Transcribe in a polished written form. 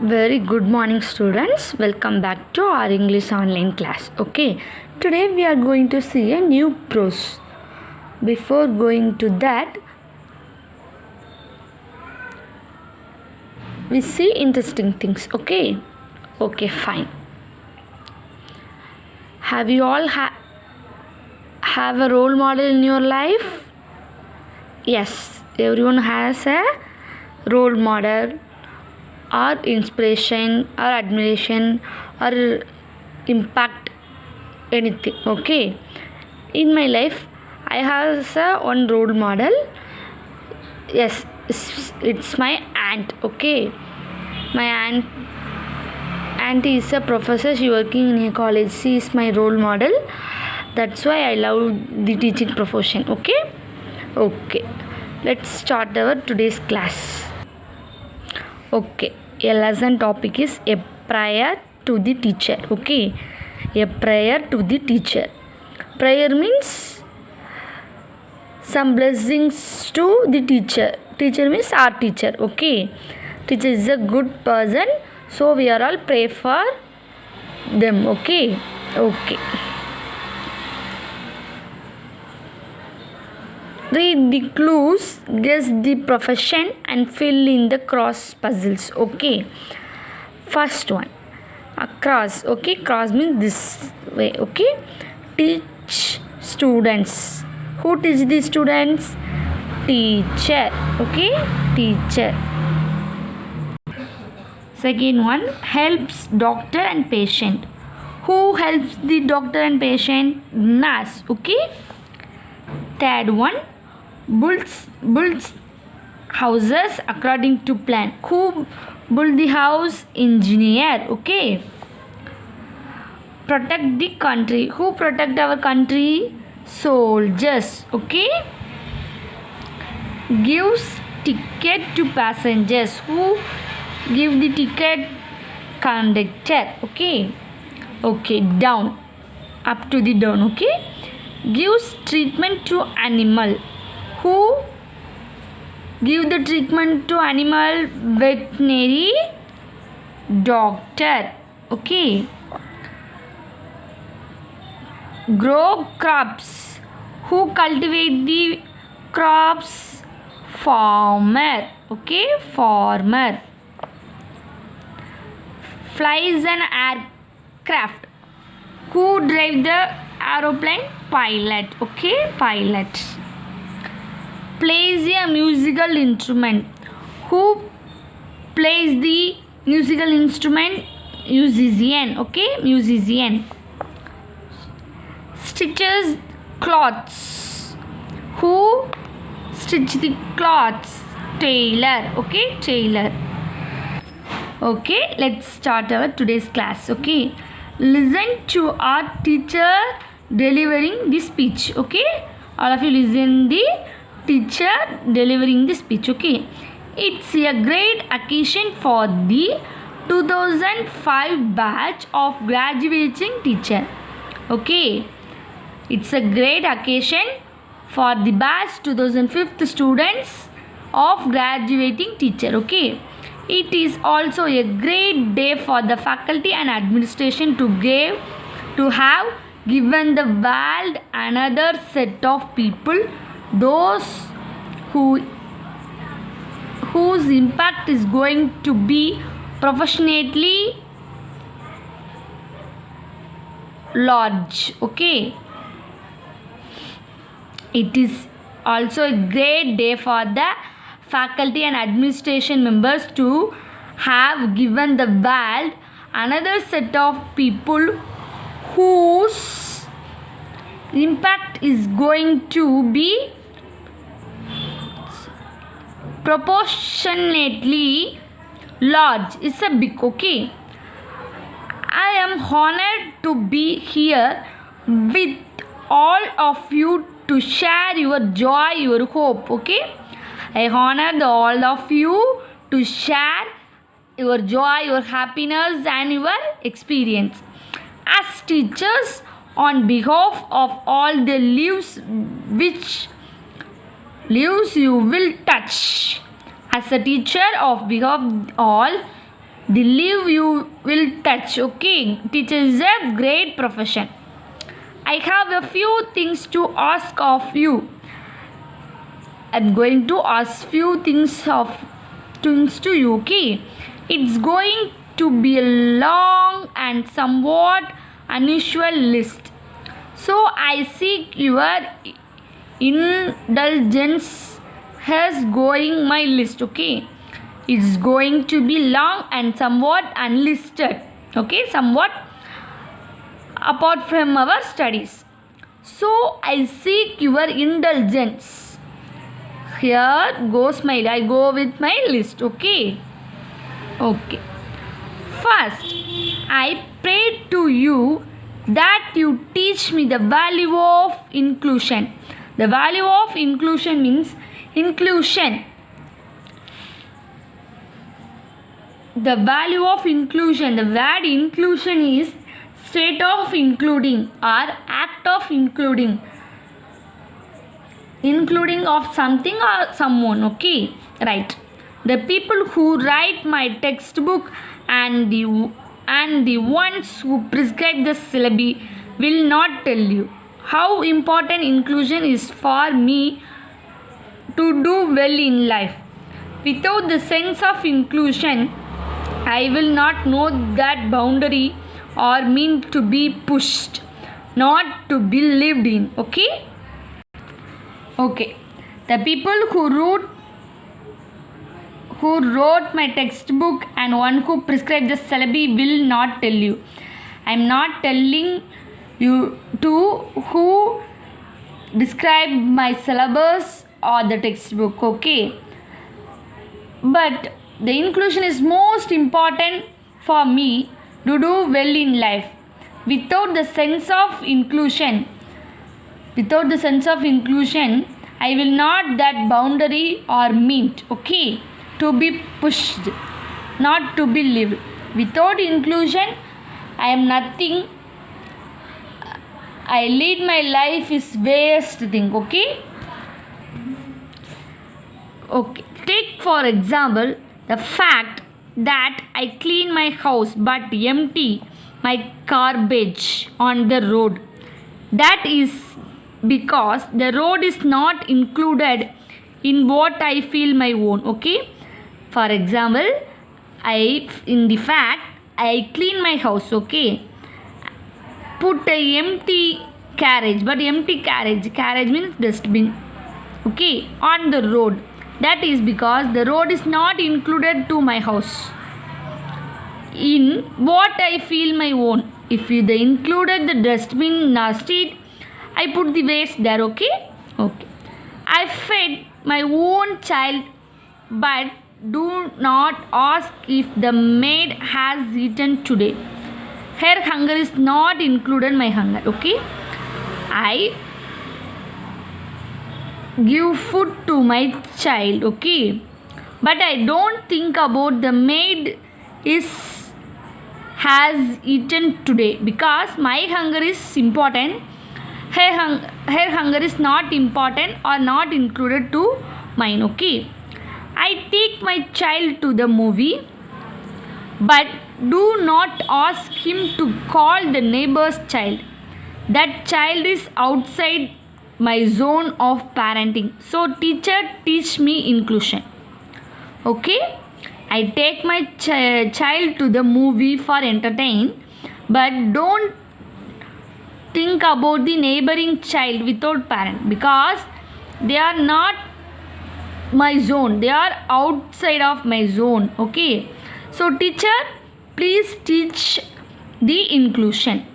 Very good morning, students. Welcome back to our English online class. Okay, today we are going to see a new prose. Before going to that, we see interesting things. Okay, fine. Have you all have a role model in your life? Yes, everyone has a role model or inspiration or admiration or impact, anything. Okay, in my life I have one role model. Yes, it's my aunt. Okay, my aunt is a professor. She working in a college. She is my role model. That's why I love the teaching profession. Okay, let's start our today's class. Okay, a lesson topic is a prayer to the teacher. Okay, a prayer to the teacher. Prayer means some blessings to the teacher. Teacher means our teacher. Okay, teacher is a good person, so we are all pray for them. Okay. Read the clues, guess the profession, and fill in the cross puzzles. Okay. First one, a cross. Okay, cross means this way. Okay, teach students. Who teach the students? Teacher. Okay, teacher. Second one, helps doctor and patient. Who helps the doctor and patient? Nurse. Okay. Third one, builds houses according to plan. Who build the house? Engineer. Okay. Protect the country. Who protect our country? Soldiers. Okay. Gives ticket to passengers. Who give the ticket? Conductor. Okay, down, up to the down. Okay. Gives treatment to animal. Who give the treatment to animal? Veterinary doctor. Okay. Grow crops. Who cultivate the crops? Farmer. Okay, farmer. Flies an aircraft. Who drive the aeroplane? Pilot. Okay, pilot. Plays a musical instrument. Who plays the musical instrument? Musician. Okay, musician. Stitches cloths. Who stitch the cloths? Tailor. Okay, tailor. Okay, let's start our today's class. Okay, listen to our teacher delivering the speech. Okay, all of you listen the teacher delivering the speech. Okay, it's a great occasion for the 2005 batch of graduating teacher. Okay, it's a great occasion for the batch 2005 students of graduating teacher. Okay, it is also a great day for the faculty and administration to have given the world another set of people, those whose impact is going to be professionally large. Okay, it is also a great day for the faculty and administration members to have given the world another set of people whose impact is going to be proportionately large. It's a big. Okay, I am honored to be here with all of you to share your joy, your hope. Okay, I honor all of you to share your joy, your happiness, and your experience. As teachers, on behalf of all the lives you will touch. As a teacher, of behalf of all The live you will touch. Okay, teacher is a great profession. I have a few things to ask of you. I'm going to ask few things to you. Okay, it's going to be a long and somewhat unusual list. So I seek your indulgence as going my list. Okay, it's going to be long and somewhat unlisted. Okay, somewhat apart from our studies. So I seek your indulgence. Here goes I go with my list. Okay. First, I pray to you that you teach me the value of inclusion. The value of inclusion means inclusion. The value of inclusion. The word inclusion is state of including or act of including of something or someone. Okay, right. The people who write my textbook and the ones who prescribe the syllabi will not tell you how important inclusion is for me to do well in life. Without the sense of inclusion, I will not know that boundary or mean to be pushed, not to be lived in. Okay. The people who wrote my textbook and one who prescribed the syllabi will not tell you. I am not telling you to who describe my syllabus or the textbook. Okay, but the inclusion is most important for me to do well in life. Without the sense of inclusion, I will not that boundary or meant. Okay, to be pushed, not to be lived. Without inclusion, I am nothing. I lead my life is waste thing. Okay. Take for example the fact that I clean my house but empty my garbage on the road. That is because the road is not included in what I feel my own. Okay. For example, I clean my house. Okay. Put a empty carriage, but empty carriage means dustbin. Okay, on the road. That is because the road is not included to my house in what I feel my own. If they included the dustbin in street, I put the waste there. Okay. I fed my own child, but do not ask if the maid has eaten today. Her hunger is not included my hunger. Okay. I give food to my child. Okay, but I don't think about the maid has eaten today because my hunger is important. Her hunger is not important or not included to mine. Okay, I take my child to the movie, but do not ask him to call the neighbor's child. That child is outside my zone of parenting. So teacher, teach me inclusion. Okay, I take my child to the movie for entertain, but don't think about the neighboring child without parent because they are not my zone. They are outside of my zone. Okay, so teacher, please teach the inclusion.